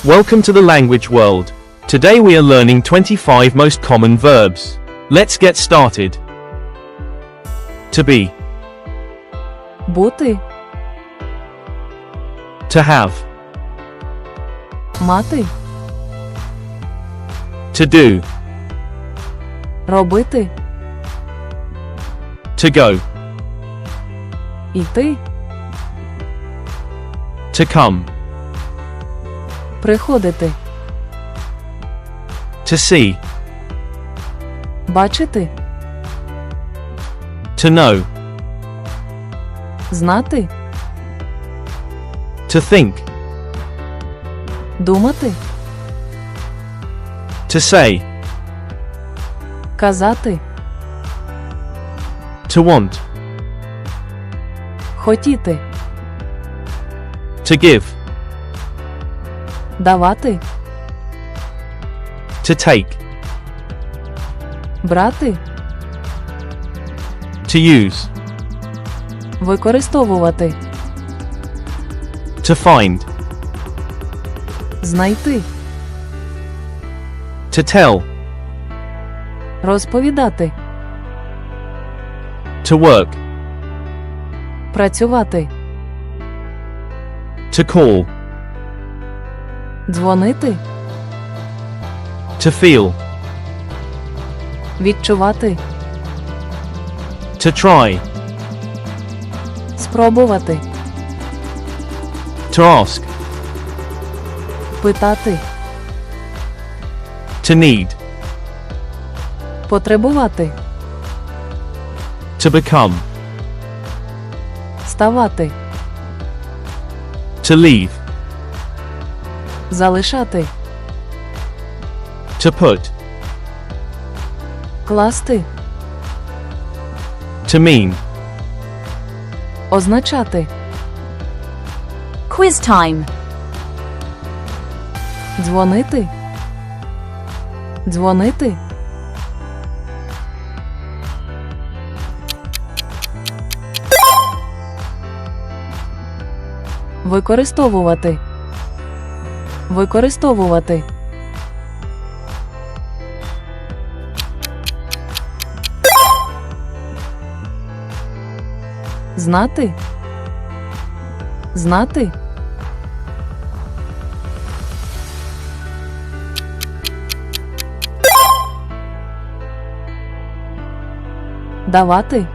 Welcome to the language world. Today we are learning 25 most common verbs. Let's get started. To be. Бути. To have. Мати. To do. Робити. To go. Іти. To come. Приходити. To see. Бачити. To know. Знати. To think. Думати. To say. Казати. To want. Хотіти. To give. Давати. To take. Брати. To use. Використовувати. To find. Знайти. To tell. Розповідати. To work. Працювати. To call. Дзвонити. To feel. Відчувати. To try. Спробувати. To ask. Питати. To need. Потребувати. To become. Ставати. To leave. Залишати. To put. Класти. To mean. Означати. Quiz time. Дзвонити. Дзвонити. Використовувати. Використовувати. Знати. Знати. Давати.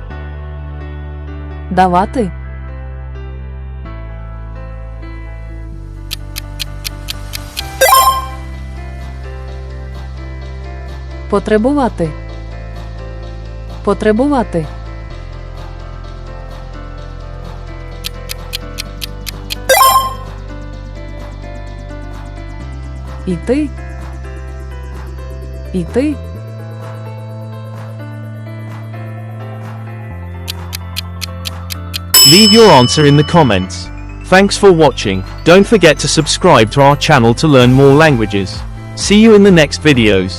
Давати. Потребувати. Потребувати. Іти. Іти. Leave your answer in the comments. Thanks for watching. Don't forget to subscribe to our channel to learn more languages. See you in the next videos.